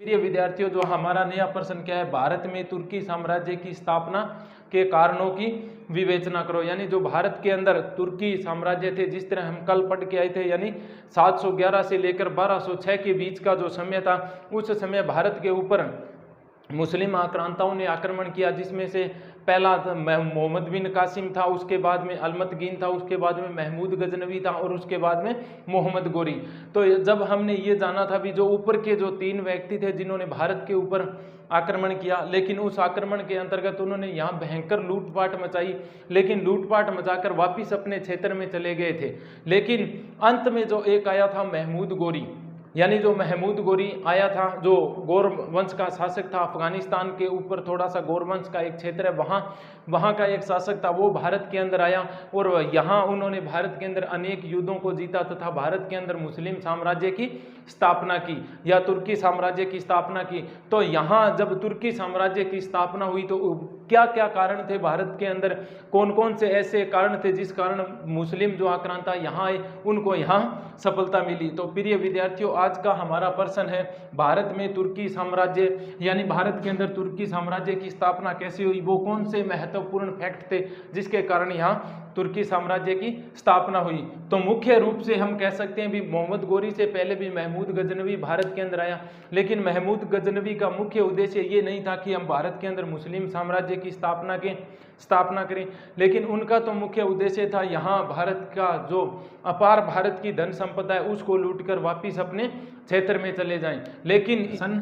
प्रिय विद्यार्थियों, जो हमारा नया प्रश्न क्या है, भारत में तुर्की साम्राज्य की स्थापना के कारणों की विवेचना करो। यानी जो भारत के अंदर तुर्की साम्राज्य थे, जिस तरह हम कल पढ़ के आए थे, यानी 711 से लेकर 1206 के बीच का जो समय था, उस समय भारत के ऊपर मुस्लिम आक्रांताओं ने आक्रमण किया, जिसमें से पहला मोहम्मद बिन कासिम था, उसके बाद में अलमतगीन था, उसके बाद में महमूद गजनवी था और उसके बाद में मोहम्मद गोरी। तो जब हमने ये जाना था भी, जो ऊपर के जो 3 व्यक्ति थे जिन्होंने भारत के ऊपर आक्रमण किया, लेकिन उस आक्रमण के अंतर्गत उन्होंने यहाँ भयंकर लूटपाट मचाई, लेकिन लूटपाट मचाकर वापिस अपने क्षेत्र में चले गए थे। लेकिन अंत में जो एक आया था महमूद गोरी, यानी जो महमूद गोरी आया था, जो गौर वंश का शासक था, अफगानिस्तान के ऊपर थोड़ा सा गौर वंश का एक क्षेत्र है, वहाँ का एक शासक था, वो भारत के अंदर आया और यहाँ उन्होंने भारत के अंदर अनेक युद्धों को जीता तथा भारत के अंदर मुस्लिम साम्राज्य की स्थापना की या तुर्की साम्राज्य की स्थापना की। तो यहाँ जब तुर्की साम्राज्य की स्थापना हुई तो क्या क्या कारण थे भारत के अंदर, कौन कौन से ऐसे कारण थे जिस कारण मुस्लिम जो आक्रांता यहाँ आए उनको यहाँ सफलता मिली। तो प्रिय विद्यार्थियों, आज का हमारा प्रश्न है, भारत में तुर्की साम्राज्य यानी भारत के अंदर तुर्की साम्राज्य की स्थापना कैसे हुई, वो कौन से महत्वपूर्ण फैक्ट थे जिसके कारण यहाँ तुर्की साम्राज्य की स्थापना हुई। तो मुख्य रूप से हम कह सकते हैं भी मोहम्मद गोरी से पहले भी महमूद गजनवी भारत के अंदर आया, लेकिन महमूद गजनवी का मुख्य उद्देश्य ये नहीं था कि हम भारत के अंदर मुस्लिम साम्राज्य की स्थापना करें, लेकिन उनका तो मुख्य उद्देश्य था यहाँ भारत का जो अपार भारत की धन संपदा है उसको लूटकर वापिस अपने क्षेत्र में चले जाएं। लेकिन सन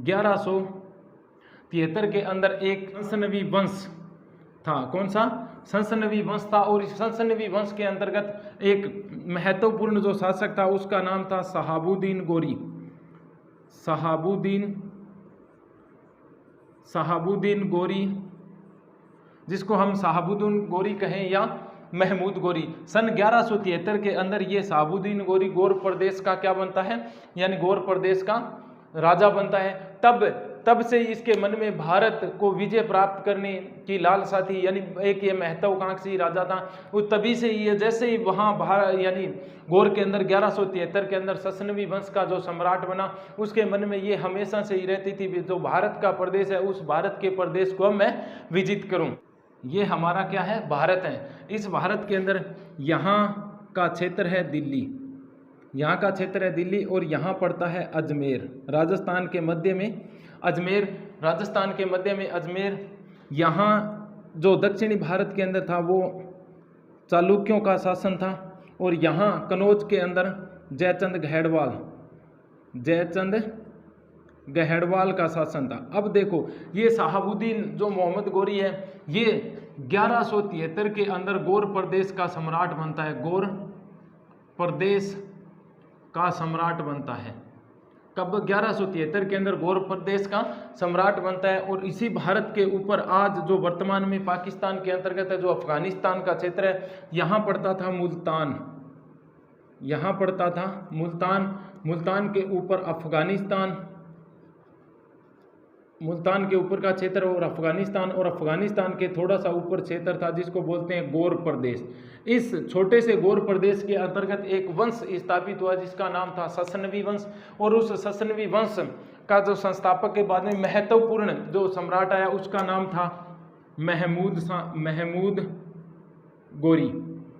1173 के अंदर एक सनसनवी वंश था, कौन सा सनसनवी वंश था, और इस सनसनवी वंश के अंतर्गत एक महत्वपूर्ण जो शासक था उसका नाम था शहाबुद्दीन गोरी। शहाबुद्दीन गोरी, जिसको हम शहाबुद्दीन गोरी कहें या महमूद गोरी। सन 1173 के अंदर ये शहाबुद्दीन गोरी गौर प्रदेश का क्या बनता है, यानी गौर प्रदेश का राजा बनता है। तब से इसके मन में भारत को विजय प्राप्त करने की लालसा थी, यानी एक ये महत्वाकांक्षी राजा था। उस तभी से ये जैसे ही वहाँ भारत यानी गौर के अंदर 1173 के अंदर ससनवी वंश का जो सम्राट बना, उसके मन में ये हमेशा से ही रहती थी जो भारत का प्रदेश है, उस भारत के प्रदेश को मैं विजित करूं। ये हमारा क्या है, भारत है। इस भारत के अंदर यहाँ का क्षेत्र है दिल्ली, यहाँ का क्षेत्र है दिल्ली, और यहाँ पड़ता है अजमेर, राजस्थान के मध्य में अजमेर, राजस्थान के मध्य में अजमेर। यहाँ जो दक्षिणी भारत के अंदर था वो चालुक्यों का शासन था, और यहाँ कनौज के अंदर जयचंद गहड़वाल का शासन था। अब देखो, ये शहाबुद्दीन जो मोहम्मद गोरी है, ये 1173 के अंदर गौर प्रदेश का सम्राट बनता है, गौर प्रदेश का सम्राट बनता है। कब? 1173 के अंदर गौर प्रदेश का सम्राट बनता है। और इसी भारत के ऊपर आज जो वर्तमान में पाकिस्तान के अंतर्गत है, जो अफगानिस्तान का क्षेत्र है, यहाँ पड़ता था मुल्तान, यहाँ पड़ता था मुल्तान के ऊपर अफगानिस्तान, मुल्तान के ऊपर का क्षेत्र और अफगानिस्तान के थोड़ा सा ऊपर क्षेत्र था जिसको बोलते हैं गौर प्रदेश। इस छोटे से गौर प्रदेश के अंतर्गत एक वंश स्थापित हुआ जिसका नाम था ससनवी वंश, और उस ससनवी वंश का जो संस्थापक के बाद में महत्वपूर्ण जो सम्राट आया उसका नाम था महमूद गोरी।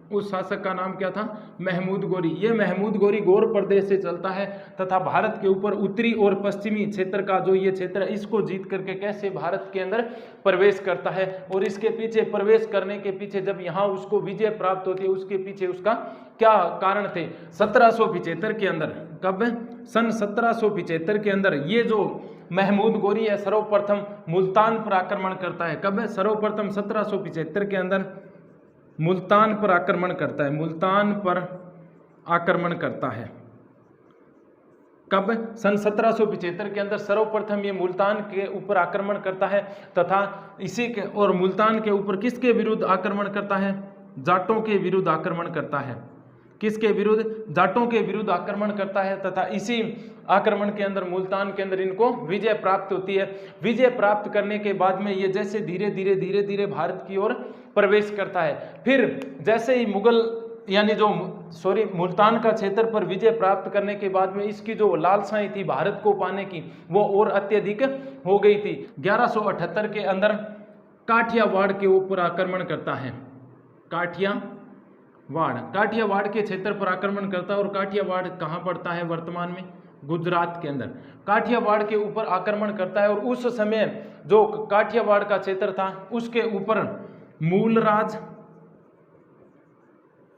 उस शासक का नाम क्या था? महमूद गोरी। ये महमूद गोरी गौर प्रदेश से चलता है तथा भारत के ऊपर उत्तरी और पश्चिमी क्षेत्र का जो ये क्षेत्र है इसको जीत करके कैसे भारत के अंदर प्रवेश करता है, और इसके पीछे प्रवेश करने के पीछे जब यहाँ उसको विजय प्राप्त होती है उसके पीछे उसका क्या कारण थे? 1775 के अंदर, कब? सन 1775 के अंदर ये जो महमूद गोरी है सर्वप्रथम मुल्तान पर आक्रमण करता है। कब? सर्वप्रथम 1775 के अंदर मुल्तान पर आक्रमण करता है, मुल्तान पर आक्रमण करता है। कब? सन 1775 के अंदर सर्वप्रथम ये मुल्तान के ऊपर आक्रमण करता है तथा इसी के और मुल्तान के ऊपर किसके विरुद्ध आक्रमण करता है? जाटों के विरुद्ध आक्रमण करता है। किसके विरुद्ध? जाटों के विरुद्ध आक्रमण करता है तथा इसी आक्रमण के अंदर मुल्तान के अंदर इनको विजय प्राप्त होती है। विजय प्राप्त करने के बाद में ये जैसे धीरे धीरे भारत की ओर प्रवेश करता है। फिर जैसे ही मुगल यानी जो मुल्तान का क्षेत्र पर विजय प्राप्त करने के बाद में इसकी जो लालसाएं थी भारत को पाने की वो और अत्यधिक हो गई थी। 1178 के अंदर काठियावाड़ के ऊपर आक्रमण करता है। काठियावाड़ के क्षेत्र पर आक्रमण करता है। और काठियावाड़ कहाँ पड़ता है वर्तमान में? गुजरात के अंदर। काठियावाड़ के ऊपर आक्रमण करता है और उस समय जो काठियावाड़ का क्षेत्र था उसके ऊपर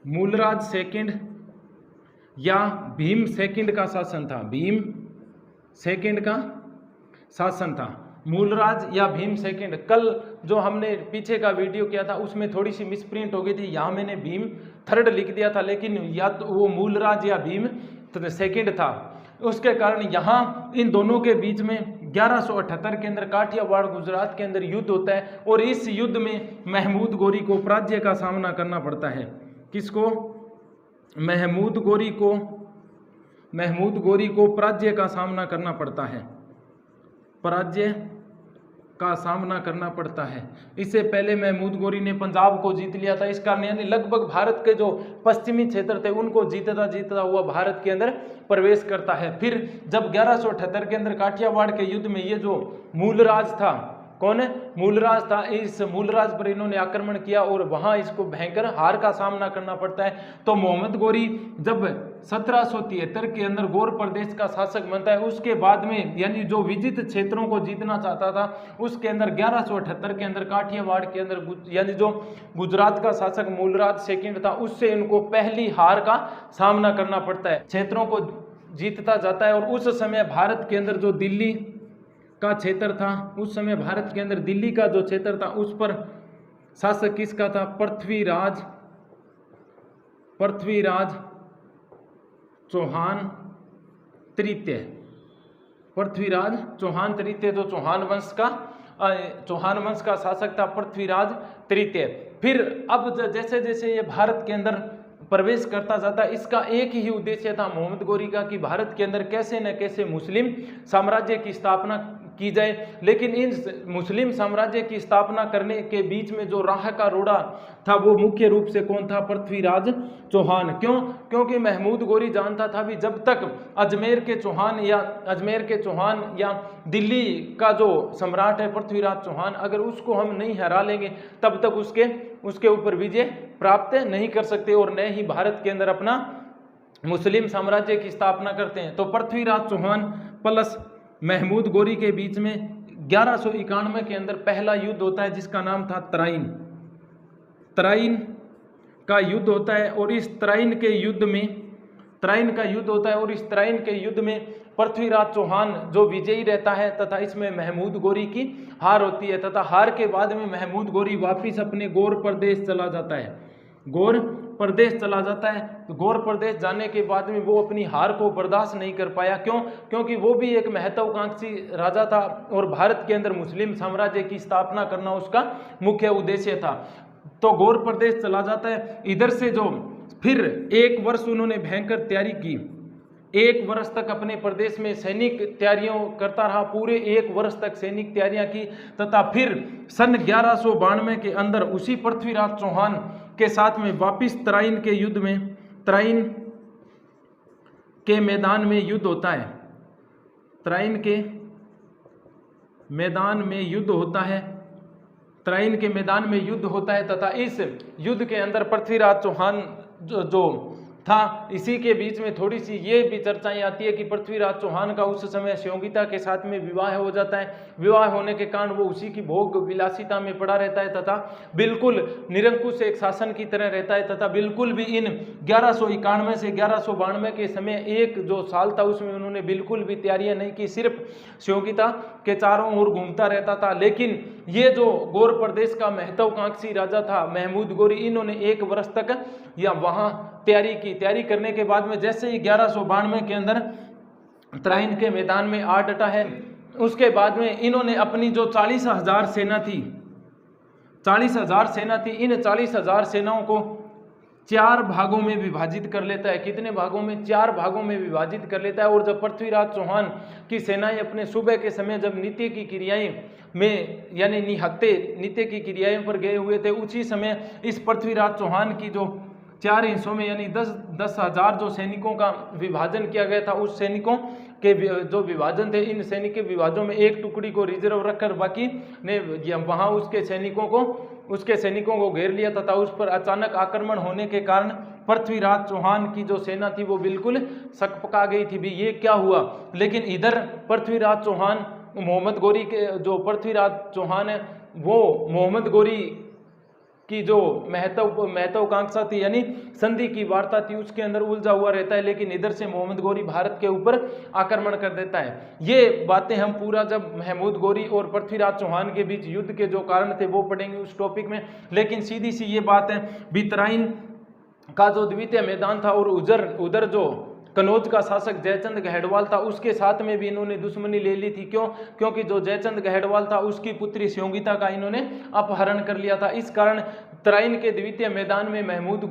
मूलराज सेकंड या भीम सेकंड का शासन था। भीम सेकंड का शासन था। मूलराज या भीम सेकंड। कल जो हमने पीछे का वीडियो किया था उसमें थोड़ी सी मिसप्रिंट हो गई थी, यहाँ मैंने भीम थर्ड लिख दिया था, लेकिन या तो वो मूलराज या भीम सेकंड था। उसके कारण यहाँ इन दोनों के बीच में 1178 के अंदर काठियावाड़ गुजरात के अंदर युद्ध होता है और इस युद्ध में महमूद गोरी को पराजय का सामना करना पड़ता है। किसको? महमूद गोरी को पराजय का सामना करना पड़ता है। पराजय का सामना करना पड़ता है। इससे पहले महमूद गोरी ने पंजाब को जीत लिया था। इस कारण यानी लगभग भारत के जो पश्चिमी क्षेत्र थे उनको जीतता हुआ भारत के अंदर प्रवेश करता है। फिर जब 1178 के अंदर काठियावाड़ के युद्ध में ये जो मूलराज था, कौन है? मूलराज था। इस मूलराज पर इन्होंने आक्रमण किया और वहां इसको भयंकर हार का सामना करना पड़ता है। तो मोहम्मद गोरी जब 1773 के अंदर गौर प्रदेश का शासक बनता है उसके बाद में यानी जो विजित क्षेत्रों को जीतना चाहता था उसके अंदर 1178 के अंदर काठियावाड़ के अंदर यानी जो गुजरात का शासक मूलराज सेकंड था उससे इनको पहली हार का सामना करना पड़ता है। क्षेत्रों को जीतता जाता है और उस समय भारत के अंदर जो दिल्ली का क्षेत्र था, उस समय भारत के अंदर दिल्ली का जो क्षेत्र था उस पर शासक किसका था? पृथ्वीराज चौहान तृतीय। पृथ्वीराज चौहान तृतीय जो चौहान वंश का शासक था पृथ्वीराज तृतीय। फिर अब जैसे जैसे ये भारत के अंदर प्रवेश करता जाता, इसका एक ही उद्देश्य था मोहम्मद गोरी का कि भारत के अंदर कैसे न कैसे मुस्लिम साम्राज्य की स्थापना की जाए। लेकिन इन मुस्लिम साम्राज्य की स्थापना करने के बीच में जो राह का रोड़ा था वो मुख्य रूप से कौन था? पृथ्वीराज चौहान। क्यों? क्योंकि महमूद गोरी जानता था भी जब तक अजमेर के चौहान या दिल्ली का जो सम्राट है पृथ्वीराज चौहान, अगर उसको हम नहीं हरा लेंगे तब तक उसके ऊपर विजय प्राप्त नहीं कर सकते और न ही भारत के अंदर अपना मुस्लिम साम्राज्य की स्थापना करते हैं। तो पृथ्वीराज चौहान प्लस महमूद गोरी के बीच में 1191 के अंदर पहला युद्ध होता है जिसका नाम था तराइन का युद्ध होता है। और इस तराइन के युद्ध में पृथ्वीराज चौहान जो विजयी रहता है तथा इसमें महमूद गोरी की हार होती है तथा हार के बाद में महमूद गोरी वापिस अपने गौर प्रदेश चला जाता है। तो गौर प्रदेश जाने के बाद में वो अपनी हार को बर्दाश्त नहीं कर पाया। क्यों? क्योंकि वो भी एक महत्वाकांक्षी राजा था और भारत के अंदर मुस्लिम साम्राज्य की स्थापना करना उसका मुख्य उद्देश्य था। तो गौर प्रदेश चला जाता है। इधर से जो फिर एक वर्ष उन्होंने भयंकर तैयारी की, एक वर्ष तक अपने प्रदेश में सैनिक तैयारियों करता रहा, पूरे एक वर्ष तक सैनिक तैयारियां की तथा फिर सन 1192 के अंदर उसी पृथ्वीराज चौहान के साथ में वापिस तराइन के मैदान में युद्ध होता है। तराइन के मैदान में युद्ध होता है तथा इस युद्ध के अंदर पृथ्वीराज चौहान जो था, इसी के बीच में थोड़ी सी ये भी चर्चाएं आती है कि पृथ्वीराज चौहान का उस समय संयोगिता के साथ में विवाह हो जाता है। विवाह होने के कारण वो उसी की भोग विलासिता में पड़ा रहता है तथा बिल्कुल निरंकुश एक शासन की तरह रहता है तथा बिल्कुल भी इन 1191 से 1192 के समय एक जो साल था उसमें उन्होंने बिल्कुल भी तैयारियां नहीं की, सिर्फ संयोगिता के चारों ओर घूमता रहता था। लेकिन ये जो गौर प्रदेश का महत्वाकांक्षी राजा था महमूद गोरी, इन्होंने एक वर्ष तक या वहां तैयारी करने के बाद में जैसे ही 1192 के अंदर तराइन के मैदान में आ डटा है, उसके बाद में इन्होंने अपनी जो 40,000 सेना थी, इन 40,000 सेनाओं को 4 भागों में विभाजित कर लेता है। कितने भागों में? 4 भागों में विभाजित कर लेता है। और जब पृथ्वीराज चौहान की सेनाएं अपने सुबह के समय जब नित्य की क्रियाएं में यानी नित्य की क्रियाएं पर गए हुए थे, उसी समय इस पृथ्वीराज चौहान की जो 4 हिस्सों में यानी 10,000 जो सैनिकों का विभाजन किया गया था, उस सैनिकों के जो विभाजन थे, इन सैनिक के विभाजों में एक टुकड़ी को रिजर्व रखकर बाकी ने वहां उसके सैनिकों को घेर लिया तथा उस पर अचानक आक्रमण होने के कारण पृथ्वीराज चौहान की जो सेना थी वो बिल्कुल सकपका गई थी भी ये क्या हुआ। लेकिन इधर पृथ्वीराज चौहान मोहम्मद गोरी के जो पृथ्वीराज चौहान है वो मोहम्मद गोरी की जो महत्वाकांक्षा थी यानी संधि की वार्ता थी उसके अंदर उलझा हुआ रहता है, लेकिन इधर से मोहम्मद गोरी भारत के ऊपर आक्रमण कर देता है। ये बातें हम पूरा जब महमूद गोरी और पृथ्वीराज चौहान के बीच युद्ध के जो कारण थे वो पढ़ेंगे उस टॉपिक में। लेकिन सीधी सी ये बात है, बितराइन का जो द्वितीय मैदान था और उधर जो कनौज का शासक जयचंद गहेड़वाल था उसके साथ में भी इन्होंने दुश्मनी ले ली थी। क्यों? क्योंकि जो जयचंद गहेड़वाल था उसकी पुत्री स्योंगिता का इन्होंने अपहरण कर लिया था। इस कारण तराइन के द्वितीय मैदान में महमूद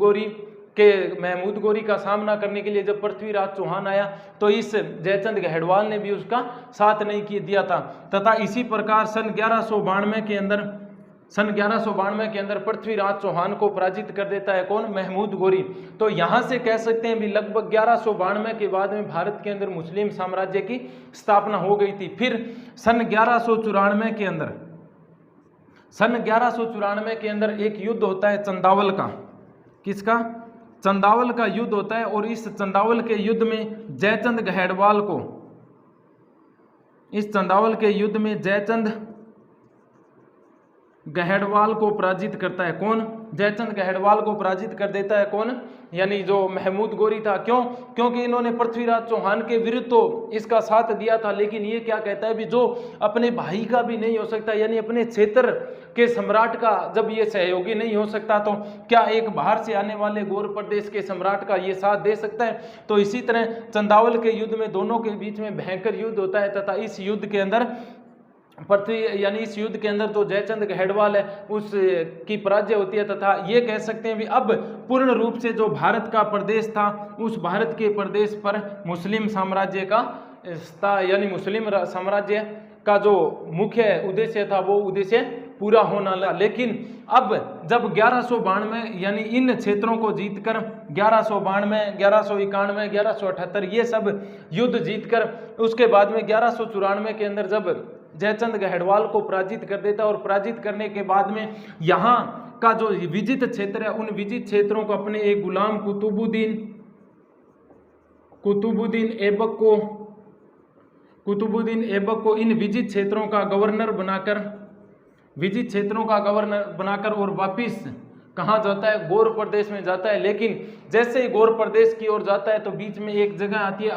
गोरी का सामना करने के लिए जब पृथ्वीराज चौहान आया तो इस जयचंद गहेड़वाल ने भी उसका साथ नहीं दिया था। तथा इसी प्रकार सन 1192 के अंदर पृथ्वीराज चौहान को पराजित कर देता है कौन? महमूद गोरी। तो यहां से कह सकते हैं भी लगभग 1192 के बाद में भारत के अंदर मुस्लिम साम्राज्य की स्थापना हो गई थी। फिर सन 1194 के अंदर एक युद्ध होता है चंदावल का। किसका? चंदावल का युद्ध होता है और इस चंदावल के युद्ध में जयचंद गहेड़वाल को पराजित करता है कौन? जयचंद गहेड़वाल को पराजित कर देता है कौन? यानी जो महमूद गोरी था। क्यों? क्योंकि इन्होंने पृथ्वीराज चौहान के विरुद्ध तो इसका साथ दिया था, लेकिन ये क्या कहता है भी जो अपने भाई का भी नहीं हो सकता यानी अपने क्षेत्र के सम्राट का जब ये सहयोगी नहीं हो सकता तो क्या एक बाहर से आने वाले गौर प्रदेश के सम्राट का ये साथ दे सकता है? तो इसी तरह चंदावल के युद्ध में दोनों के बीच में भयंकर युद्ध होता है तथा इस युद्ध के अंदर जो जयचंद गहेड़वाल है उसकी पराजय होती है तथा ये कह सकते हैं भी अब पूर्ण रूप से जो भारत का प्रदेश था उस भारत के प्रदेश पर मुस्लिम साम्राज्य का जो मुख्य उद्देश्य था वो उद्देश्य पूरा होना लगा। लेकिन अब जब 1192 यानी इन क्षेत्रों को जीतकर 1192, 1191, 1178 ये सब युद्ध जीतकर उसके बाद में 1194 के अंदर जब जयचंद गहेड़वाल को पराजित कर देता और पराजित करने के बाद में यहाँ का जो विजित क्षेत्र है उन विजित क्षेत्रों को अपने एक गुलाम कुतुबुद्दीन ऐबक को इन विजित क्षेत्रों का गवर्नर बनाकर और वापिस कहाँ जाता है? गौर प्रदेश में जाता है। लेकिन जैसे ही गौर प्रदेश की ओर जाता है तो बीच में एक जगह आती है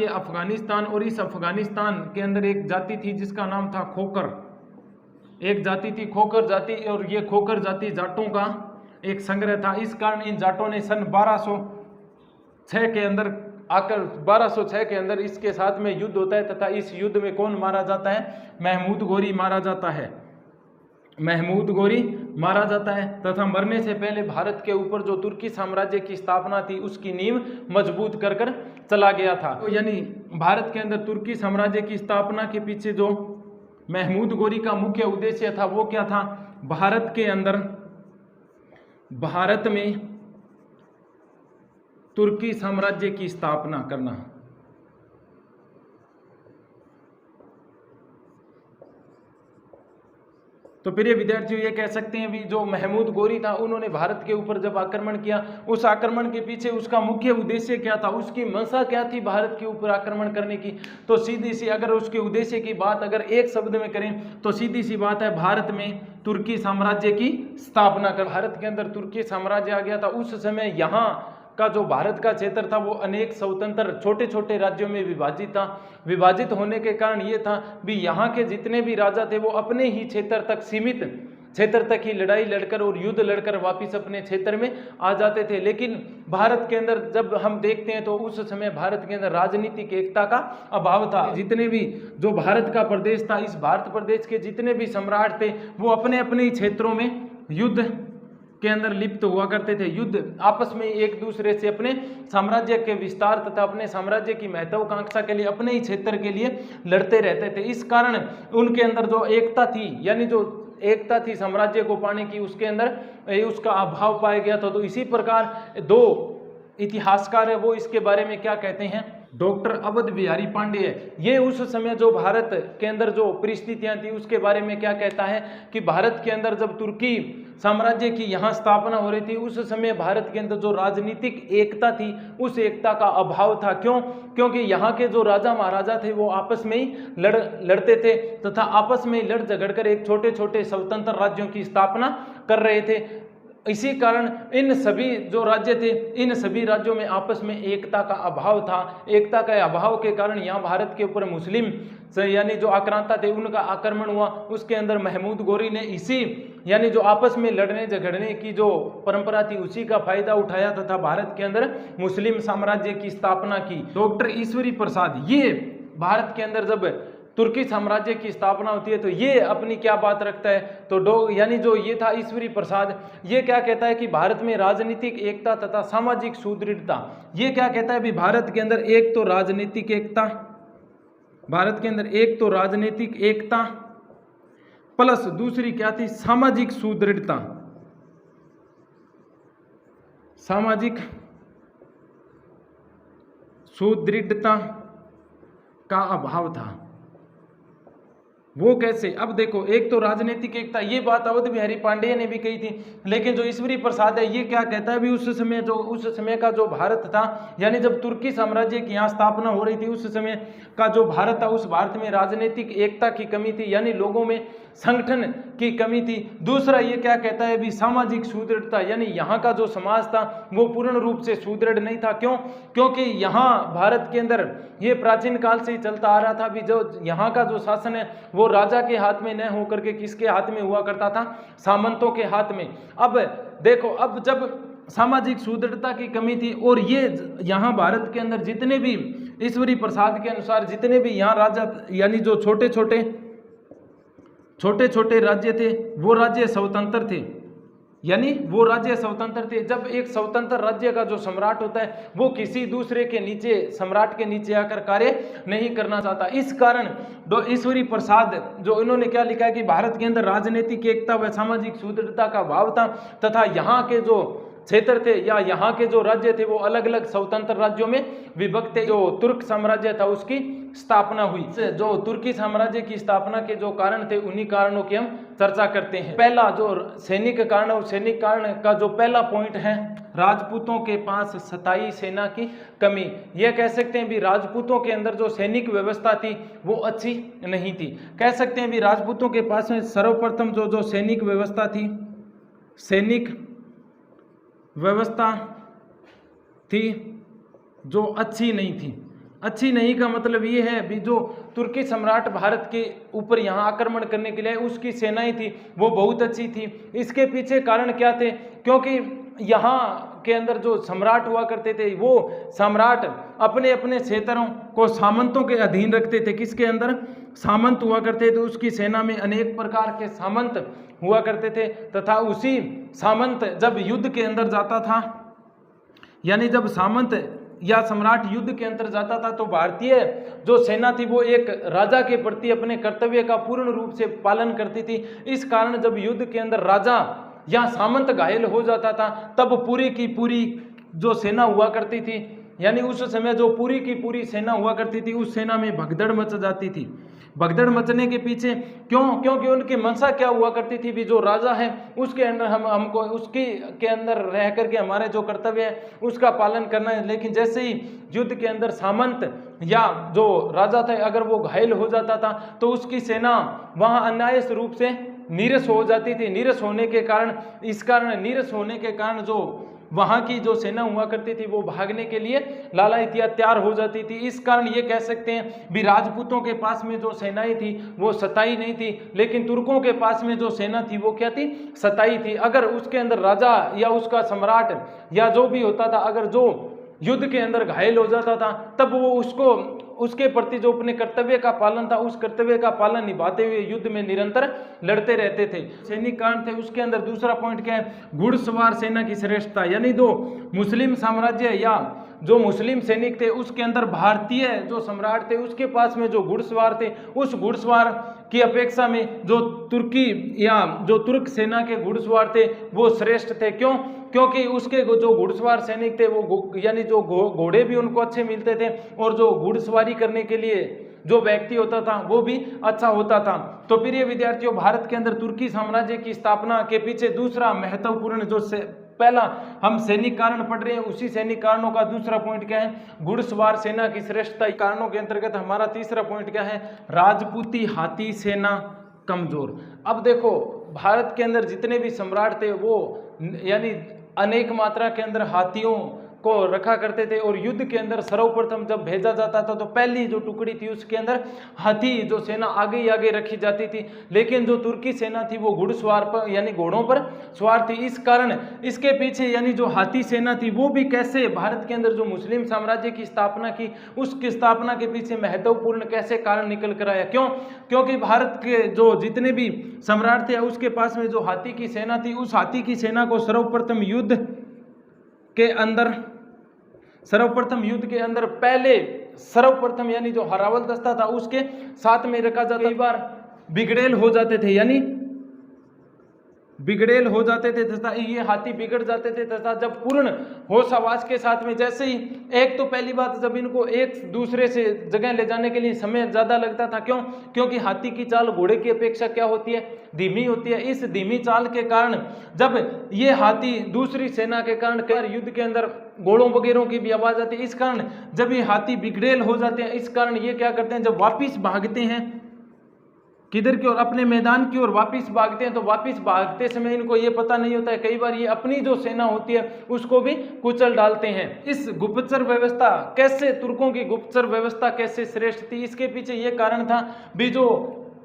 अफगानिस्तान और इस अफगानिस्तान के अंदर एक जाति थी जिसका नाम था खोकर। एक जाति थी खोकर जाति और ये खोकर जाति जाटों का एक संग्रह था। इस कारण इन जाटों ने सन 1206 के अंदर इसके साथ में युद्ध होता है तथा इस युद्ध में कौन मारा जाता है? महमूद गोरी मारा जाता है तथा मरने से पहले भारत के ऊपर जो तुर्की साम्राज्य की स्थापना थी उसकी नींव मजबूत कर चला गया था। तो यानी भारत के अंदर तुर्की साम्राज्य की स्थापना के पीछे जो महमूद गोरी का मुख्य उद्देश्य था वो क्या था? भारत में तुर्की साम्राज्य की स्थापना करना। तो प्रिय विद्यार्थियों ये कह सकते हैं भी जो महमूद गोरी था उन्होंने भारत के ऊपर जब आक्रमण किया उस आक्रमण के पीछे उसका मुख्य उद्देश्य क्या था? उसकी मंशा क्या थी भारत के ऊपर आक्रमण करने की? तो सीधी सी अगर उसके उद्देश्य की बात अगर एक शब्द में करें तो सीधी सी बात है भारत में तुर्की साम्राज्य की स्थापना कर। भारत के अंदर तुर्की साम्राज्य आ गया था। उस समय यहाँ का जो भारत का क्षेत्र था वो अनेक स्वतंत्र छोटे छोटे राज्यों में विभाजित था। विभाजित होने के कारण ये था भी यहाँ के जितने भी राजा थे वो अपने ही क्षेत्र तक सीमित क्षेत्र तक ही लड़ाई लड़कर और युद्ध लड़कर वापिस अपने क्षेत्र में आ जाते थे। लेकिन भारत के अंदर जब हम देखते हैं तो उस समय भारत के अंदर राजनीतिक एकता का अभाव था। जितने भी जो भारत का प्रदेश था इस भारत प्रदेश के जितने भी सम्राट थे वो अपने अपने ही क्षेत्रों में युद्ध के अंदर लिप्त हुआ करते थे। युद्ध आपस में एक दूसरे से अपने साम्राज्य के विस्तार तथा अपने साम्राज्य की महत्वाकांक्षा के लिए अपने ही क्षेत्र के लिए लड़ते रहते थे। इस कारण उनके अंदर जो एकता थी यानी जो एकता थी साम्राज्य को पाने की, उसके अंदर उसका अभाव पाया गया था। तो इसी प्रकार दो इतिहासकार है वो इसके बारे में क्या कहते हैं, डॉक्टर अवध बिहारी पांडे, ये उस समय जो भारत के अंदर जो परिस्थितियां थी उसके बारे में क्या कहता है कि भारत के अंदर जब तुर्की साम्राज्य की यहाँ स्थापना हो रही थी उस समय भारत के अंदर जो राजनीतिक एकता थी उस एकता का अभाव था। क्यों? क्योंकि यहाँ के जो राजा महाराजा थे वो आपस में ही लड़ते थे तथा आपस में ही लड़ झगड़ कर एक छोटे छोटे स्वतंत्र राज्यों की स्थापना कर रहे थे। इसी कारण इन सभी जो राज्य थे इन सभी राज्यों में आपस में एकता का अभाव था। एकता के अभाव के कारण यहाँ भारत के ऊपर मुस्लिम यानी जो आक्रांता थे उनका आक्रमण हुआ। उसके अंदर महमूद गोरी ने इसी यानी जो आपस में लड़ने झगड़ने की जो परंपरा थी उसी का फायदा उठाया तथा भारत के अंदर मुस्लिम साम्राज्य की स्थापना की। डॉक्टर ईश्वरी प्रसाद, ये भारत के अंदर जब तुर्की साम्राज्य की स्थापना होती है तो ये अपनी क्या बात रखता है, तो यानी जो ये था ईश्वरी प्रसाद, ये क्या कहता है कि भारत में राजनीतिक एकता तथा सामाजिक सुदृढ़ता, ये क्या कहता है भी भारत के अंदर एक तो राजनीतिक एकता, भारत के अंदर एक तो राजनीतिक एकता प्लस दूसरी क्या थी, सामाजिक सुदृढ़ता, सामाजिक सुदृढ़ता का अभाव था। वो कैसे? अब देखो, एक तो राजनीतिक एकता, ये बात अवध बिहारी पांडे ने भी कही थी, लेकिन जो ईश्वरी प्रसाद है ये क्या कहता है भी उस समय का जो भारत था यानी जब तुर्की साम्राज्य की यहाँ स्थापना हो रही थी उस समय का जो भारत था उस भारत में राजनीतिक एकता की कमी थी, यानी लोगों में संगठन की कमी थी। दूसरा ये क्या कहता है भी सामाजिक सुदृढ़ता, यानी यहाँ का जो समाज था वो पूर्ण रूप से सुदृढ़ नहीं था। क्यों? क्योंकि यहाँ भारत के अंदर ये प्राचीन काल से ही चलता आ रहा था भी जो यहाँ का जो शासन है वो राजा के हाथ में न होकर के किसके हाथ में हुआ करता था, सामंतों के हाथ में। अब देखो, अब जब सामाजिक सुदृढ़ता की कमी थी और ये यहाँ भारत के अंदर जितने भी ईश्वरी प्रसाद के अनुसार जितने भी यहाँ राजा यानी जो छोटे छोटे राज्य थे वो राज्य स्वतंत्र थे, यानी वो राज्य स्वतंत्र थे। जब एक स्वतंत्र राज्य का जो सम्राट होता है वो किसी दूसरे के नीचे, सम्राट के नीचे आकर कार्य नहीं करना चाहता। इस कारण ईश्वरी प्रसाद जो इन्होंने क्या लिखा है कि भारत के अंदर राजनीतिक एकता व सामाजिक सुदृढ़ता का भाव था तथा यहाँ के जो क्षेत्र थे या यहाँ के जो राज्य थे वो अलग अलग स्वतंत्र राज्यों में विभक्त थे। जो तुर्क साम्राज्य था उसकी स्थापना हुई। जो तुर्की साम्राज्य की स्थापना के जो कारण थे उन्हीं कारणों की हम चर्चा करते हैं। पहला जो सैनिक कारण, और सैनिक कारण का जो पहला पॉइंट है, राजपूतों के पास स्थायी सेना की कमी। यह कह सकते हैं भी राजपूतों के अंदर जो सैनिक व्यवस्था थी वो अच्छी नहीं थी। कह सकते हैं भी राजपूतों के पास में सर्वप्रथम जो सैनिक व्यवस्था थी, सैनिक व्यवस्था थी जो अच्छी नहीं थी। अच्छी नहीं का मतलब ये है भी जो तुर्की सम्राट भारत के ऊपर यहाँ आक्रमण करने के लिए उसकी सेनाएं थी वो बहुत अच्छी थी। इसके पीछे कारण क्या थे? क्योंकि यहाँ के अंदर जो सम्राट हुआ करते थे वो सम्राट अपने अपने क्षेत्रों को सामंतों के अधीन रखते थे। किसके अंदर? सामंत हुआ करते थे। उसकी सेना में अनेक प्रकार के सामंत हुआ करते थे तथा उसी सामंत जब युद्ध के अंदर जाता था, यानी जब सामंत या सम्राट युद्ध के अंतर जाता था तो भारतीय जो सेना थी वो एक राजा के प्रति अपने कर्तव्य का पूर्ण रूप से पालन करती थी। इस कारण जब युद्ध के अंदर राजा या सामंत घायल हो जाता था तब पूरी की पूरी जो सेना हुआ करती थी, यानी उस समय जो पूरी की पूरी सेना हुआ करती थी उस सेना में भगदड़ मच जाती थी। भगदड़ मचने के पीछे क्योंकि उनकी मनसा क्या हुआ करती थी भी जो राजा है उसके अंदर हमको उसके के अंदर रह करके हमारे जो कर्तव्य है उसका पालन करना है। लेकिन जैसे ही युद्ध के अंदर सामंत या जो राजा थे अगर वो घायल हो जाता था तो उसकी सेना वहां अन्याय रूप से नीरस हो जाती थी। नीरस होने के कारण जो वहां की जो सेना हुआ करती थी वो भागने के लिए लालायितिया तैयार हो जाती थी। इस कारण ये कह सकते हैं भी राजपूतों के पास में जो सेनाएं थी वो स्थायी नहीं थी, लेकिन तुर्कों के पास में जो सेना थी वो क्या थी? स्थायी थी। अगर उसके अंदर राजा या उसका सम्राट या जो भी होता था अगर जो युद्ध के अंदर घायल हो जाता था तब वो उसके प्रति जो अपने कर्तव्य का पालन था उस कर्तव्य का पालन निभाते हुए युद्ध में निरंतर लड़ते रहते थे। सैनिक कारण थे। उसके अंदर दूसरा पॉइंट क्या है? घुड़सवार सेना की श्रेष्ठता, यानी जो मुस्लिम साम्राज्य या जो मुस्लिम सैनिक थे उसके अंदर भारतीय जो सम्राट थे उसके पास में जो घुड़सवार थे, उस घुड़सवार की अपेक्षा में जो तुर्की या जो तुर्क सेना के घुड़सवार थे वो श्रेष्ठ थे। क्यों? क्योंकि उसके जो घुड़सवार सैनिक थे वो यानी जो घोड़े भी उनको अच्छे मिलते थे और जो घुड़सवारी करने के लिए जो व्यक्ति होता था वो भी अच्छा होता था। तो प्रिय विद्यार्थियों, भारत के अंदर तुर्की साम्राज्य की स्थापना के पीछे दूसरा महत्वपूर्ण जो पहला हम सैनिक कारण पढ़ रहे हैं, उसी सैनिक कारणों का दूसरा पॉइंट क्या है? घुड़सवार सेना की श्रेष्ठता। कारणों के अंतर्गत हमारा तीसरा पॉइंट क्या है? राजपूती हाथी सेना कमजोर। अब देखो, भारत के अंदर जितने भी सम्राट थे वो यानी अनेक मात्रा के अंदर हाथियों को रखा करते थे और युद्ध के अंदर सर्वप्रथम जब भेजा जाता था तो पहली जो टुकड़ी थी उसके अंदर हाथी जो सेना आगे ही आगे रखी जाती थी। लेकिन जो तुर्की सेना थी वो घुड़सवार पर यानी घोड़ों पर सवार थी। इस कारण इसके पीछे यानी जो हाथी सेना थी वो भी कैसे भारत के अंदर जो मुस्लिम साम्राज्य की स्थापना की, उसकी स्थापना के पीछे महत्वपूर्ण कैसे कारण निकल कर आया? क्यों? क्योंकि भारत के जो जितने भी सम्राट थे उसके पास में जो हाथी की सेना थी, उस हाथी की सेना को सर्वप्रथम युद्ध के अंदर पहले सर्वप्रथम यानी जो हरावल दस्ता था उसके साथ में रखा जाता। कई बार बिगड़ेल हो जाते थे यानी बिगड़ेल हो जाते थे तथा ये हाथी बिगड़ जाते थे तथा जब पूर्ण होश आवाज के साथ में जैसे ही एक तो पहली बात जब इनको एक दूसरे से जगह ले जाने के लिए समय ज्यादा लगता था। क्यों? क्योंकि हाथी की चाल घोड़े की अपेक्षा क्या होती है? धीमी होती है। इस धीमी चाल के कारण जब ये हाथी दूसरी सेना के कारण कई युद्ध के अंदर घोड़ों वगैरह की भी आवाज आती है, इस कारण जब ये हाथी बिगड़ेल हो जाते हैं, इस कारण ये क्या करते हैं, जब वापिस भागते हैं किधर की ओर, अपने मैदान की ओर वापिस भागते हैं, तो वापिस भागते समय इनको ये पता नहीं होता है, कई बार ये अपनी जो सेना होती है उसको भी कुचल डालते हैं। इस गुप्तचर व्यवस्था कैसे, तुर्कों की गुप्तचर व्यवस्था कैसे श्रेष्ठ थी, इसके पीछे ये कारण था भी जो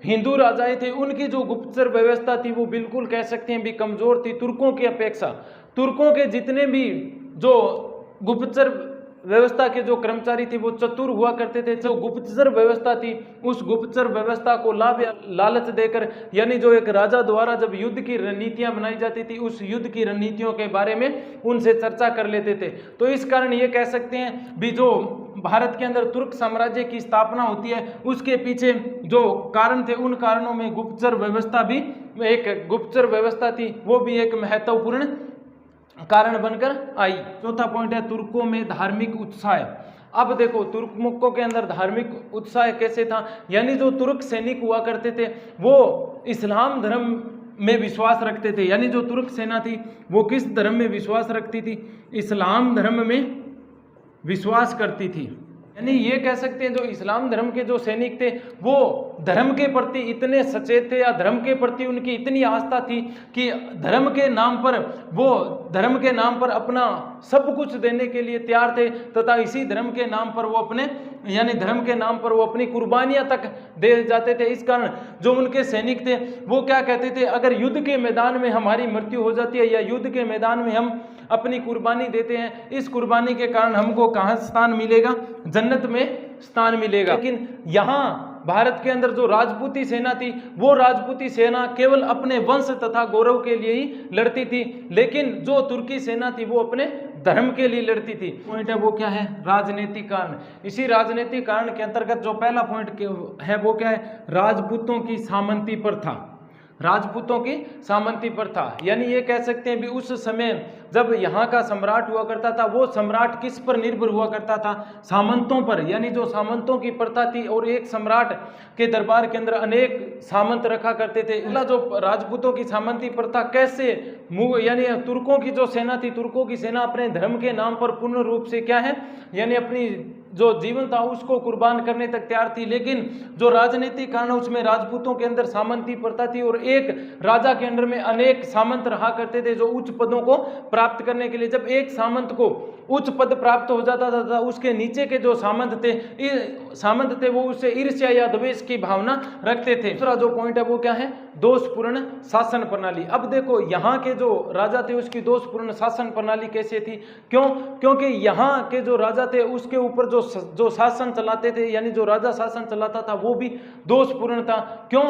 हिंदू राजाएं थे उनकी जो गुप्तचर व्यवस्था थी वो बिल्कुल कह सकते हैं भी कमजोर थी तुर्कों की अपेक्षा। तुर्कों के जितने भी जो गुप्तचर व्यवस्था के जो कर्मचारी थे वो चतुर हुआ करते थे। जो गुप्तचर व्यवस्था थी उस गुप्तचर व्यवस्था को लाभ या लालच देकर यानी जो एक राजा द्वारा जब युद्ध की रणनीतियां बनाई जाती थी उस युद्ध की रणनीतियों के बारे में उनसे चर्चा कर लेते थे। तो इस कारण ये कह सकते हैं भी जो भारत के अंदर तुर्क साम्राज्य की स्थापना होती है उसके पीछे जो कारण थे उन कारणों में गुप्तचर व्यवस्था भी एक गुप्तचर व्यवस्था थी, वो भी एक महत्वपूर्ण कारण बनकर आई। चौथा पॉइंट है तुर्कों में धार्मिक उत्साह। अब देखो तुर्कमुक्कों के अंदर धार्मिक उत्साह कैसे था, यानी जो तुर्क सैनिक हुआ करते थे वो इस्लाम धर्म में विश्वास रखते थे। यानी जो तुर्क सेना थी वो किस धर्म में विश्वास रखती थी? इस्लाम धर्म में विश्वास करती थी। यानी ये कह सकते हैं जो इस्लाम धर्म के जो सैनिक थे वो धर्म के प्रति इतने सचेत थे या धर्म के प्रति उनकी इतनी आस्था थी कि धर्म के नाम पर अपना सब कुछ देने के लिए तैयार थे तथा इसी धर्म के नाम पर वो अपने यानी धर्म के नाम पर वो अपनी कुर्बानियां तक दे जाते थे। इस कारण जो उनके सैनिक थे वो क्या कहते थे, अगर युद्ध के मैदान में हमारी मृत्यु हो जाती है या युद्ध के मैदान में हम अपनी कुर्बानी देते हैं, इस कुर्बानी के कारण हमको कहाँ स्थान मिलेगा? जन्नत में स्थान मिलेगा। लेकिन यहाँ भारत के अंदर जो राजपूती सेना थी वो राजपूती सेना केवल अपने वंश तथा गौरव के लिए ही लड़ती थी, लेकिन जो तुर्की सेना थी वो अपने धर्म के लिए लड़ती थी। पॉइंट है वो क्या है? राजनीतिक कारण। इसी राजनीतिक कारण के अंतर्गत जो पहला पॉइंट है वो क्या है? राजपूतों की सामंती प्रथा। राजपूतों की सामंती प्रथा यानी ये कह सकते हैं भी उस समय जब यहाँ का सम्राट हुआ करता था वो सम्राट किस पर निर्भर हुआ करता था? सामंतों पर। यानी जो सामंतों की प्रथा थी और एक सम्राट के दरबार के अंदर अनेक सामंत रखा करते थे। जो राजपूतों की सामंती प्रथा कैसे यानी तुर्कों की जो सेना थी, तुर्कों की सेना अपने धर्म के नाम पर पूर्ण रूप से क्या है यानी अपनी जो जीवन था उसको कुर्बान करने तक तैयार थी, लेकिन जो राजनीतिक कारण उसमें राजपूतों के अंदर सामंती प्रथा थी और एक राजा के अंडर में अनेक सामंत रहा करते थे जो उच्च पदों को प्राप्त करने के लिए। जब एक सामंत को उच्च पद प्राप्त हो जाता था उसके नीचे के जो सामंत थे वो उससे ईर्ष्या या द्वेष की भावना रखते थे। दूसरा जो पॉइंट है वो क्या है? दोषपूर्ण शासन प्रणाली। अब देखो यहाँ के जो राजा थे उसकी दोषपूर्ण शासन प्रणाली कैसे थी? क्योंकि यहाँ के जो राजा थे उसके ऊपर जो शासन चलाते थे यानी जो राजा शासन चलाता था वो भी दोषपूर्ण था। क्यों?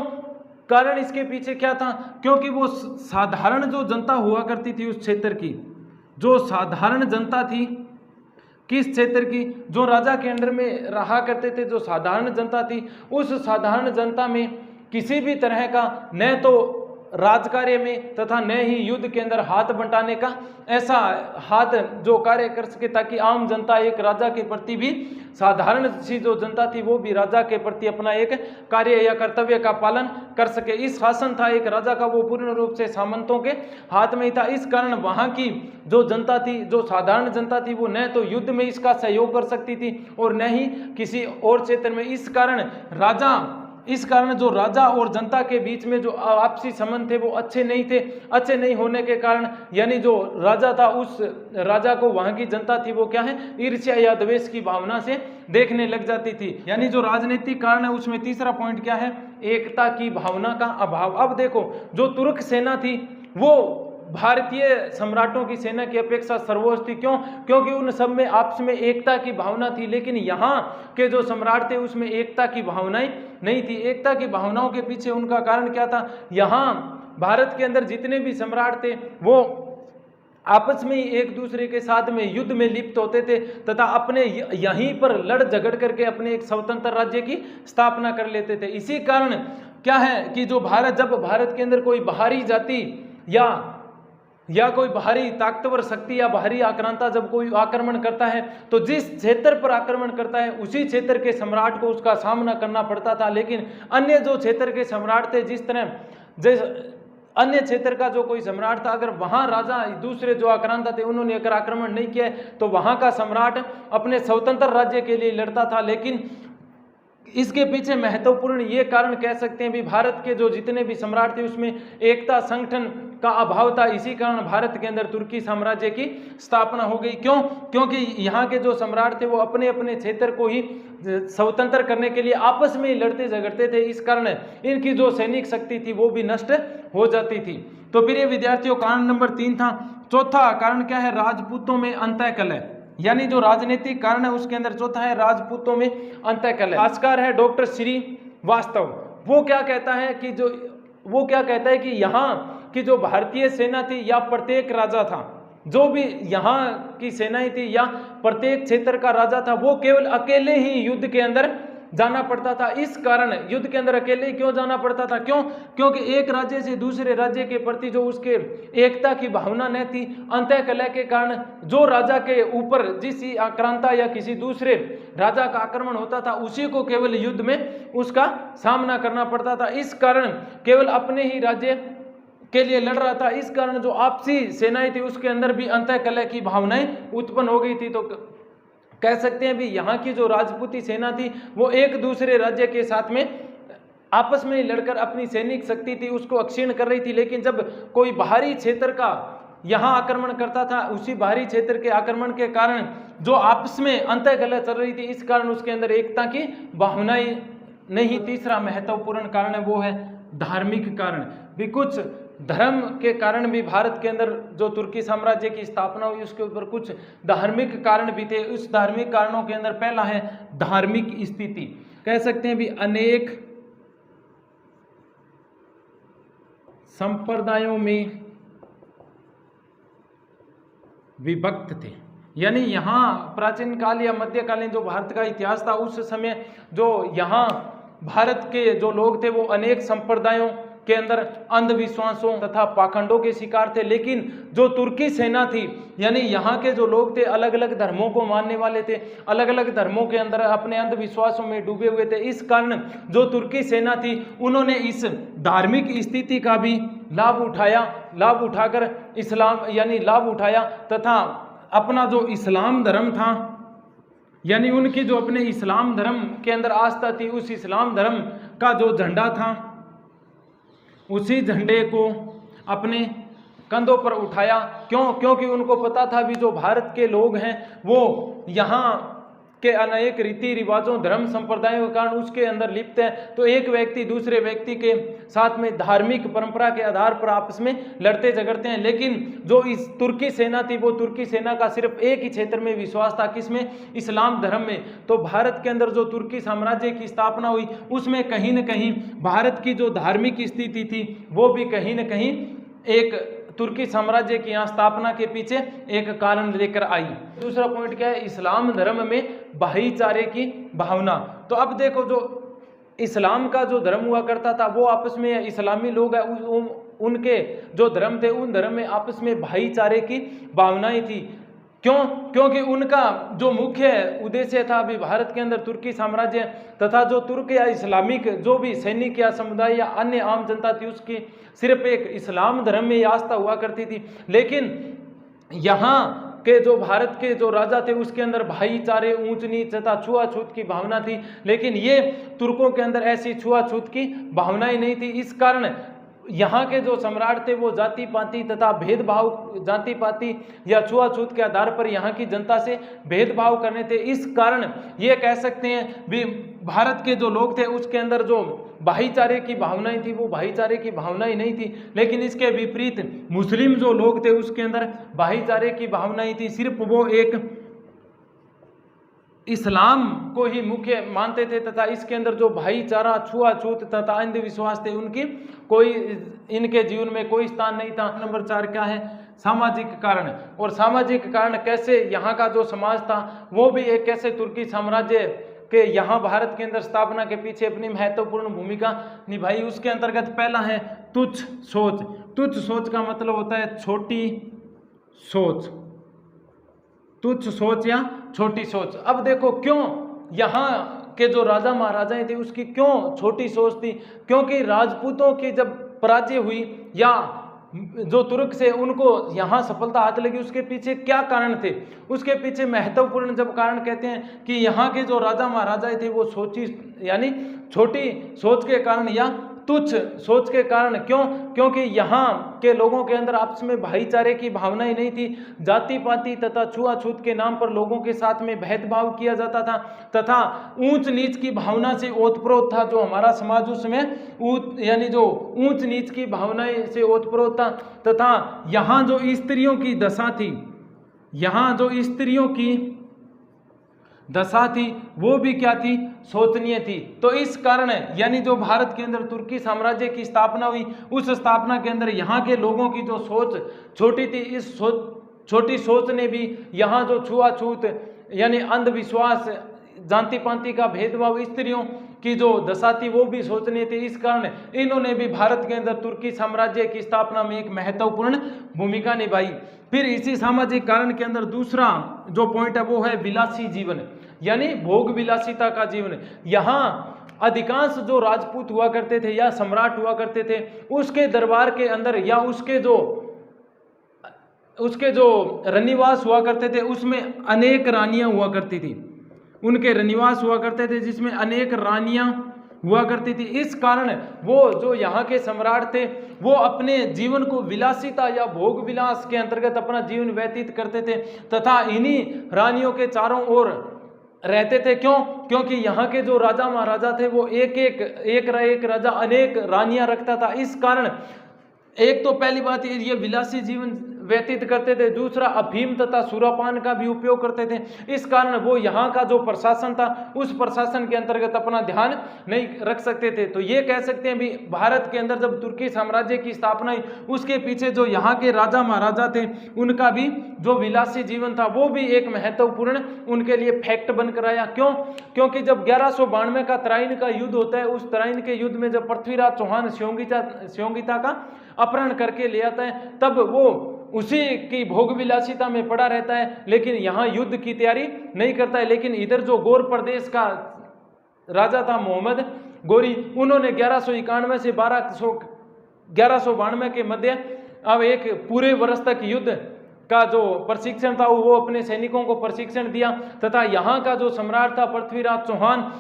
कारण इसके पीछे क्या था? क्योंकि वो साधारण जो जनता हुआ करती थी उस क्षेत्र की, जो साधारण जनता थी किस क्षेत्र की? जो राजा के अंडर में रहा करते थे, जो साधारण जनता थी, उस साधारण जनता में किसी भी तरह का न तो राजकार्य में तथा न ही युद्ध के अंदर हाथ बंटाने का ऐसा हाथ जो कार्य कर सके, ताकि आम जनता एक राजा के प्रति भी, साधारण सी जो जनता थी वो भी राजा के प्रति अपना एक कार्य या कर्तव्य का पालन कर सके। इस शासन था एक राजा का, वो पूर्ण रूप से सामंतों के हाथ में ही था। इस कारण वहाँ की जो जनता थी, जो साधारण जनता थी, वो न तो युद्ध में इसका सहयोग कर सकती थी और न ही किसी और क्षेत्र में। इस कारण जो राजा और जनता के बीच में जो आपसी संबंध थे वो अच्छे नहीं थे। अच्छे नहीं होने के कारण यानी जो राजा था, उस राजा को वहां की जनता थी वो क्या है, ईर्ष्या या द्वेष की भावना से देखने लग जाती थी। यानी जो राजनीतिक कारण है उसमें तीसरा पॉइंट क्या है, एकता की भावना का अभाव। अब देखो, जो तुर्क सेना थी वो भारतीय सम्राटों की सेना की अपेक्षा सर्वोच्च थी। क्यों? क्योंकि उन सब में आपस में एकता की भावना थी। लेकिन यहाँ के जो सम्राट थे उसमें एकता की भावनाएं नहीं थी। एकता की भावनाओं के पीछे उनका कारण क्या था? यहाँ भारत के अंदर जितने भी सम्राट थे वो आपस में ही एक दूसरे के साथ में युद्ध में लिप्त होते थे तथा अपने यहीं पर लड़ झगड़ करके अपने एक स्वतंत्र राज्य की स्थापना कर लेते थे। इसी कारण क्या है कि जब भारत के अंदर कोई बाहरी जाति या कोई बाहरी ताकतवर शक्ति या बाहरी आक्रांता जब कोई आक्रमण करता है, तो जिस क्षेत्र पर आक्रमण करता है उसी क्षेत्र के सम्राट को उसका सामना करना पड़ता था। लेकिन अन्य जो क्षेत्र के सम्राट थे, अन्य क्षेत्र का जो कोई सम्राट था, अगर वहां राजा दूसरे जो आक्रांता थे उन्होंने अगर आक्रमण नहीं किया तो वहां का सम्राट अपने स्वतंत्र राज्य के लिए लड़ता था। लेकिन इसके पीछे महत्वपूर्ण ये कारण कह सकते हैं भी, भारत के जो जितने भी सम्राट थे उसमें एकता संगठन का अभाव था। इसी कारण भारत के अंदर तुर्की साम्राज्य की स्थापना हो गई। क्यों? क्योंकि यहाँ के जो सम्राट थे वो अपने अपने क्षेत्र को ही स्वतंत्र करने के लिए आपस में ही लड़ते झगड़ते थे। इस कारण इनकी जो सैनिक शक्ति थी वो भी नष्ट हो जाती थी। तो प्रिय विद्यार्थियों, कारण नंबर 3 था। चौथा कारण क्या है? राजपूतों में अंतःकलह। यानी जो राजनीतिक कारण है उसके अंदर चौथा है राजपूतों में अंतःकलह। भाष्यकार है डॉक्टर श्रीवास्तव, वो क्या कहता है कि यहाँ की जो भारतीय सेना थी या प्रत्येक राजा था, जो भी यहाँ की सेनाएं थी या प्रत्येक क्षेत्र का राजा था, वो केवल अकेले ही युद्ध के अंदर जाना पड़ता था। इस कारण युद्ध के अंदर अकेले ही क्यों जाना पड़ता था? क्यों? क्योंकि एक राज्य से दूसरे राज्य के प्रति जो उसके एकता की भावना न थी, अंतःकलह के कारण जो राजा के ऊपर जिस आक्रांता या किसी दूसरे राजा का आक्रमण होता था उसी को केवल युद्ध में उसका सामना करना पड़ता था। इस कारण केवल अपने ही राज्य के लिए लड़ रहा था। इस कारण जो आपसी सेनाएं थी उसके अंदर भी अंतःकलह की भावनाएं उत्पन्न हो गई थी। तो कह सकते हैं भी यहाँ की जो राजपूती सेना थी वो एक दूसरे राज्य के साथ में आपस में लड़कर अपनी सैनिक शक्ति थी उसको अक्षीण कर रही थी। लेकिन जब कोई बाहरी क्षेत्र का यहाँ आक्रमण करता था, उसी बाहरी क्षेत्र के आक्रमण के कारण जो आपस में अंतःकलह चल रही थी, इस कारण उसके अंदर एकता की भावनाएं नहीं। तीसरा महत्वपूर्ण कारण है वो है धार्मिक कारण भी। कुछ धर्म के कारण भी भारत के अंदर जो तुर्की साम्राज्य की स्थापना हुई उसके ऊपर कुछ धार्मिक कारण भी थे। उस धार्मिक कारणों के अंदर पहला है धार्मिक स्थिति। कह सकते हैं भी अनेक संप्रदायों में विभक्त थे। यानी यहाँ प्राचीन काल या मध्यकालीन जो भारत का इतिहास था उस समय जो यहाँ भारत के जो लोग थे वो अनेक संप्रदायों के अंदर अंधविश्वासों तथा पाखंडों के शिकार थे। लेकिन जो तुर्की सेना थी, यानी यहाँ के जो लोग थे अलग अलग धर्मों को मानने वाले थे, अलग अलग धर्मों के अंदर अपने अंधविश्वासों में डूबे हुए थे। इस कारण जो तुर्की सेना थी उन्होंने इस धार्मिक स्थिति का भी लाभ उठाकर लाभ उठाया तथा अपना जो इस्लाम धर्म था, यानी उनकी जो अपने इस्लाम धर्म के अंदर आस्था थी, उस इस्लाम धर्म का जो झंडा था उसी झंडे को अपने कंधों पर उठाया। क्यों? क्योंकि उनको पता था भी जो भारत के लोग हैं वो यहाँ के अनेक रीति रिवाजों धर्म संप्रदायों के कारण उसके अंदर लिप्त है। तो एक व्यक्ति दूसरे व्यक्ति के साथ में धार्मिक परंपरा के आधार पर आपस में लड़ते झगड़ते हैं। लेकिन जो इस तुर्की सेना थी वो तुर्की सेना का सिर्फ एक ही क्षेत्र में विश्वास था, किसमें? इस्लाम धर्म में। तो भारत के अंदर जो तुर्की साम्राज्य की स्थापना हुई उसमें कहीं न कहीं भारत की जो धार्मिक स्थिति थी वो भी कहीं न कहीं एक तुर्की साम्राज्य की यहाँ स्थापना के पीछे एक कारण लेकर आई। दूसरा पॉइंट क्या है, इस्लाम धर्म में भाईचारे की भावना। तो अब देखो, जो इस्लाम का जो धर्म हुआ करता था वो आपस में इस्लामी लोग हैं उनके जो धर्म थे उन धर्म में आपस में भाईचारे की भावनाएं थी। क्यों? क्योंकि उनका जो मुख्य उद्देश्य था अभी भारत के अंदर तुर्की साम्राज्य तथा जो तुर्क या इस्लामिक जो भी सैनिक या समुदाय या अन्य आम जनता थी उसकी सिर्फ एक इस्लाम धर्म में आस्था हुआ करती थी। लेकिन यहाँ के जो भारत के जो राजा थे उसके अंदर भाईचारे, ऊंच नीच तथा छुआछूत की भावना थी। लेकिन ये तुर्कों के अंदर ऐसी छुआछूत की भावनाएं नहीं थी। इस कारण यहाँ के जो सम्राट थे वो जाति पाति तथा भेदभाव, जाति पाति या छुआछूत के आधार पर यहाँ की जनता से भेदभाव करने थे। इस कारण ये कह सकते हैं भी भारत के जो लोग थे उसके अंदर जो भाईचारे की भावनाएं थी वो भाईचारे की भावनाएं नहीं थी। लेकिन इसके विपरीत मुस्लिम जो लोग थे उसके अंदर भाईचारे की भावनाएं थी। सिर्फ वो एक इस्लाम को ही मुख्य मानते थे तथा इसके अंदर जो भाईचारा, छुआछूत तथा अंधविश्वास थे उनकी कोई इनके जीवन में कोई स्थान नहीं था। नंबर 4 क्या है, सामाजिक कारण। और सामाजिक कारण कैसे यहाँ का जो समाज था वो भी एक कैसे तुर्की साम्राज्य के यहाँ भारत के अंदर स्थापना के पीछे अपनी महत्वपूर्ण भूमिका निभाई। उसके अंतर्गत पहला है तुच्छ सोच। तुच्छ सोच का मतलब होता है छोटी सोच, तुच्छ सोच या छोटी सोच। अब देखो क्यों यहाँ के जो राजा महाराजाएं थे उसकी क्यों छोटी सोच थी, क्योंकि राजपूतों की जब पराजय हुई या जो तुर्क से उनको यहाँ सफलता हाथ लगी उसके पीछे क्या कारण थे, उसके पीछे महत्वपूर्ण जब कारण कहते हैं कि यहाँ के जो राजा महाराजाएं थे वो सोची यानी छोटी सोच के कारण या तुच्छ सोच के कारण। क्यों? क्योंकि यहाँ के लोगों के अंदर आपस में भाईचारे की भावनाएं नहीं थी। जाति पाति तथा छुआछूत के नाम पर लोगों के साथ में भेदभाव किया जाता था तथा ऊंच नीच की भावना से ओतप्रोत था। जो हमारा समाज उसमें यानी जो ऊंच नीच की भावनाएं से ओतप्रोत था तथा यहाँ जो स्त्रियों की दशा थी, यहाँ जो स्त्रियों की दशा थी वो भी क्या थी, शोचनीय थी। तो इस कारण यानी जो भारत के अंदर तुर्की साम्राज्य की स्थापना हुई उस स्थापना के अंदर यहाँ के लोगों की जो सोच छोटी थी, इस छोटी सोच ने भी यहाँ जो छुआछूत यानी अंधविश्वास, जाति पाति का भेदभाव, स्त्रियों की जो दशा थी वो भी सोचनी थी। इस कारण इन्होंने भी भारत के अंदर तुर्की साम्राज्य की स्थापना में एक महत्वपूर्ण भूमिका निभाई। फिर इसी सामाजिक कारण के अंदर दूसरा जो पॉइंट है वो है विलासी जीवन यानी भोग विलासिता का जीवन। यहाँ अधिकांश जो राजपूत हुआ करते थे या सम्राट हुआ करते थे उसके दरबार के अंदर या उसके जो रनिवास हुआ करते थे उसमें अनेक रानियां हुआ करती थी। उनके रनिवास हुआ करते थे जिसमें अनेक रानियां हुआ करती थी। इस कारण वो जो यहाँ के सम्राट थे वो अपने जीवन को विलासिता या भोग विलास के अंतर्गत अपना जीवन व्यतीत करते थे तथा इन्हीं रानियों के चारों ओर रहते थे। क्यों? क्योंकि यहाँ के जो राजा महाराजा थे वो एक राजा अनेक रानियां रखता था। इस कारण एक तो पहली बात ये विलासी जीवन व्यतीत करते थे, दूसरा अफीम तथा सुरापान का भी उपयोग करते थे। इस कारण वो यहाँ का जो प्रशासन था उस प्रशासन के अंतर्गत अपना ध्यान नहीं रख सकते थे। तो ये कह सकते हैं भी भारत के अंदर जब तुर्की साम्राज्य की स्थापना हुई उसके पीछे जो यहाँ के राजा महाराजा थे उनका भी जो विलासी जीवन था वो भी एक महत्वपूर्ण उनके लिए फैक्ट बनकर आया। क्यों? क्योंकि जब 1192 का तराइन का युद्ध होता है उस तराइन के युद्ध में जब पृथ्वीराज चौहान स्योंगिता का अपहरण करके ले आता है तब वो उसी की भोग विलासिता में पड़ा रहता है, लेकिन यहाँ युद्ध की तैयारी नहीं करता है। लेकिन इधर जो गौर प्रदेश का राजा था मोहम्मद गोरी, उन्होंने 1191 से 1192 के मध्य अब एक पूरे वर्ष तक युद्ध का जो प्रशिक्षण था वो अपने सैनिकों को प्रशिक्षण दिया तथा यहाँ का जो सम्राट था पृथ्वीराज चौहान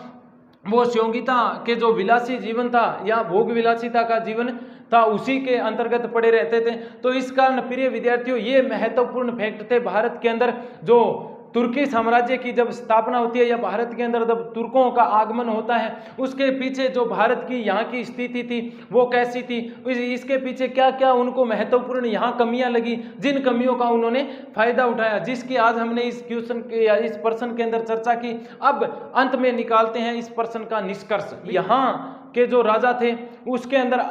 वो स्योंगिता के जो विलासी जीवन था या भोग विलासिता का जीवन था उसी के अंतर्गत पड़े रहते थे। तो इस कारण प्रिय विद्यार्थियों ये महत्वपूर्ण फैक्ट थे भारत के अंदर जो तुर्की साम्राज्य की जब स्थापना होती है या भारत के अंदर जब तुर्कों का आगमन होता है उसके पीछे जो भारत की यहाँ की स्थिति थी वो कैसी थी, इसके पीछे क्या क्या उनको महत्वपूर्ण यहाँ कमियां लगी, जिन कमियों का उन्होंने फायदा उठाया, जिसकी आज हमने इस क्वेश्चन के या इस प्रश्न के अंदर चर्चा की। अब अंत में निकालते हैं इस प्रश्न का निष्कर्ष। यहाँ के जो राजा थे उसके अंदर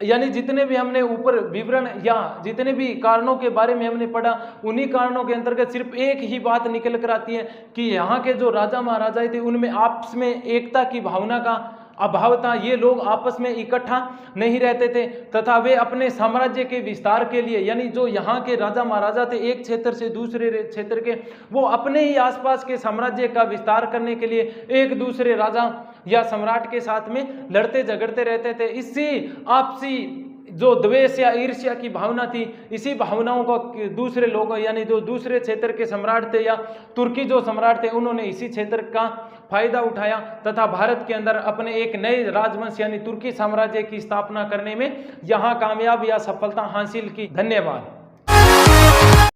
यानी जितने भी हमने ऊपर विवरण या जितने भी कारणों के बारे में हमने पढ़ा, उन्हीं कारणों के अंतर्गत सिर्फ एक ही बात निकल कर आती है कि यहाँ के जो राजा महाराजा थे उनमें आपस में एकता की भावना का अभाव था। ये लोग आपस में इकट्ठा नहीं रहते थे तथा वे अपने साम्राज्य के विस्तार के लिए, यानी जो यहाँ के राजा महाराजा थे एक क्षेत्र से दूसरे क्षेत्र के, वो अपने ही आसपास के साम्राज्य का विस्तार करने के लिए एक दूसरे राजा या सम्राट के साथ में लड़ते झगड़ते रहते थे। इससे आपसी जो द्वेष या ईर्ष्या की भावना थी, इसी भावनाओं को दूसरे लोगों यानी जो दूसरे क्षेत्र के सम्राट थे या तुर्की जो सम्राट थे उन्होंने इसी क्षेत्र का फायदा उठाया तथा भारत के अंदर अपने एक नए राजवंश यानी तुर्की साम्राज्य की स्थापना करने में यहाँ कामयाब या सफलता हासिल की। धन्यवाद।